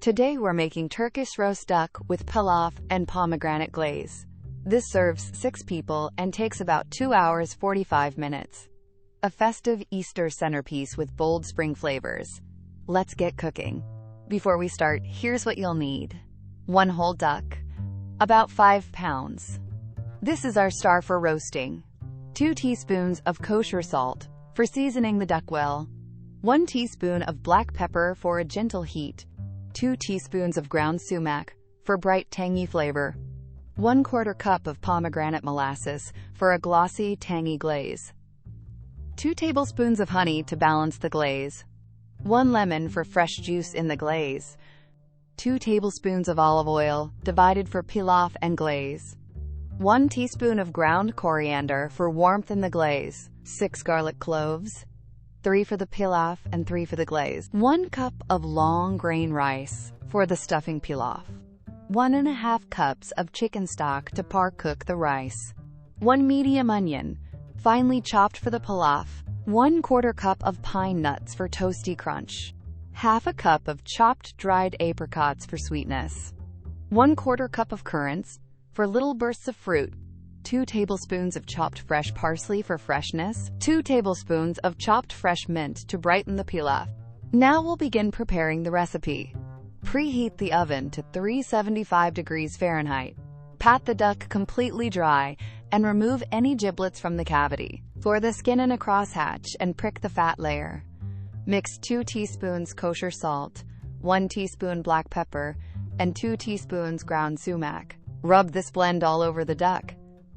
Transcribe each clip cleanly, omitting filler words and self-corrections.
Today we're making Turkish roast duck with pilaf and pomegranate glaze. This serves 6 people and takes about 2 hours 45 minutes. A festive Easter centerpiece with bold spring flavors. Let's get cooking. Before we start, here's what you'll need. 1 whole duck, about 5 pounds. This is our star for roasting. 2 teaspoons of kosher salt for seasoning the duck well. 1 teaspoon of black pepper for a gentle heat. 2 teaspoons of ground sumac for bright tangy flavor. 1/4 cup of pomegranate molasses for a glossy, tangy glaze. 2 tablespoons of honey to balance the glaze. 1 lemon for fresh juice in the glaze. 2 tablespoons of olive oil, divided for pilaf and glaze. 1 teaspoon of ground coriander for warmth in the glaze. 6 garlic cloves. 3 for the pilaf and 3 for the glaze. 1 cup of long grain rice for the stuffing pilaf. 1½ cups of chicken stock to par-cook the rice. 1 medium onion, finely chopped for the pilaf. 1/4 cup of pine nuts for toasty crunch. 1/2 cup of chopped dried apricots for sweetness. 1/4 cup of currants for little bursts of fruit. 2 tablespoons of chopped fresh parsley for freshness. 2 tablespoons of chopped fresh mint to brighten the pilaf. Now we'll begin preparing the recipe. Preheat the oven to 375 degrees Fahrenheit. Pat the duck completely dry and remove any giblets from the cavity. Pour the skin in a crosshatch and prick the fat layer. Mix 2 teaspoons kosher salt, 1 teaspoon black pepper, and 2 teaspoons ground sumac. Rub this blend all over the duck,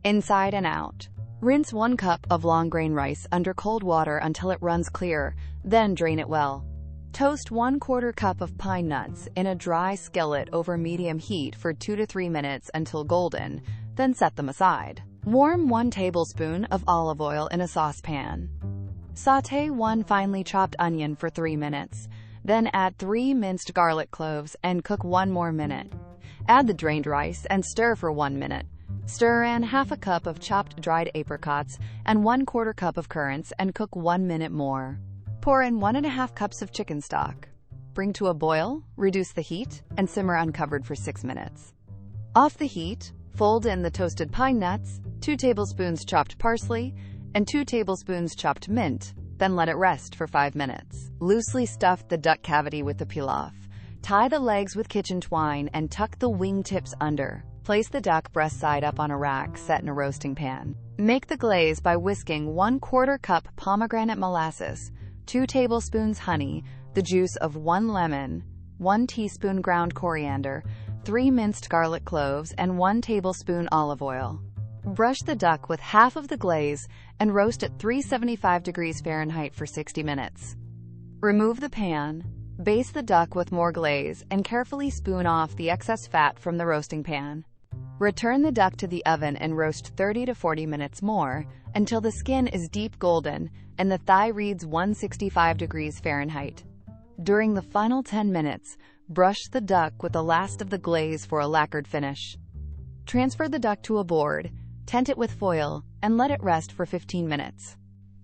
inside and out. Rinse 1 cup of long grain rice under cold water until it runs clear, then drain it well. Toast 1/4 cup of pine nuts in a dry skillet over medium heat for 2 to 3 minutes until golden, then set them aside. Warm 1 tablespoon of olive oil in a saucepan. Sauté 1 finely chopped onion for 3 minutes, then add 3 minced garlic cloves and cook 1 more minute. Add the drained rice and stir for 1 minute. Stir in 1/2 cup of chopped dried apricots and 1/4 cup of currants and cook 1 minute more. Pour in 1½ cups of chicken stock. Bring to a boil, reduce the heat, and simmer uncovered for 6 minutes. Off the heat, fold in the toasted pine nuts, 2 tablespoons chopped parsley, and 2 tablespoons chopped mint, then let it rest for 5 minutes. Loosely stuff the duck cavity with the pilaf. Tie the legs with kitchen twine and tuck the wing tips under. Place the duck breast side up on a rack set in a roasting pan. Make the glaze by whisking 1/4 cup pomegranate molasses, 2 tablespoons honey, the juice of 1 lemon, 1 teaspoon ground coriander, 3 minced garlic cloves, and 1 tablespoon olive oil. Brush the duck with half of the glaze and roast at 375 degrees Fahrenheit for 60 minutes. Remove the pan, baste the duck with more glaze, and carefully spoon off the excess fat from the roasting pan. Return the duck to the oven and roast 30 to 40 minutes more until the skin is deep golden and the thigh reads 165 degrees Fahrenheit. During the final 10 minutes, brush the duck with the last of the glaze for a lacquered finish. Transfer the duck to a board, tent it with foil, and let it rest for 15 minutes.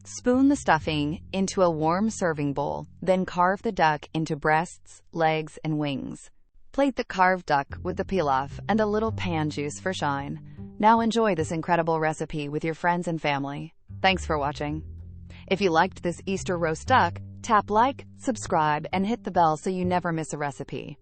Spoon the stuffing into a warm serving bowl, then carve the duck into breasts, legs, and wings. Plate the carved duck with the pilaf and a little pan juice for shine. Now enjoy this incredible recipe with your friends and family. Thanks for watching. If you liked this Easter roast duck, tap like, subscribe, and hit the bell so you never miss a recipe.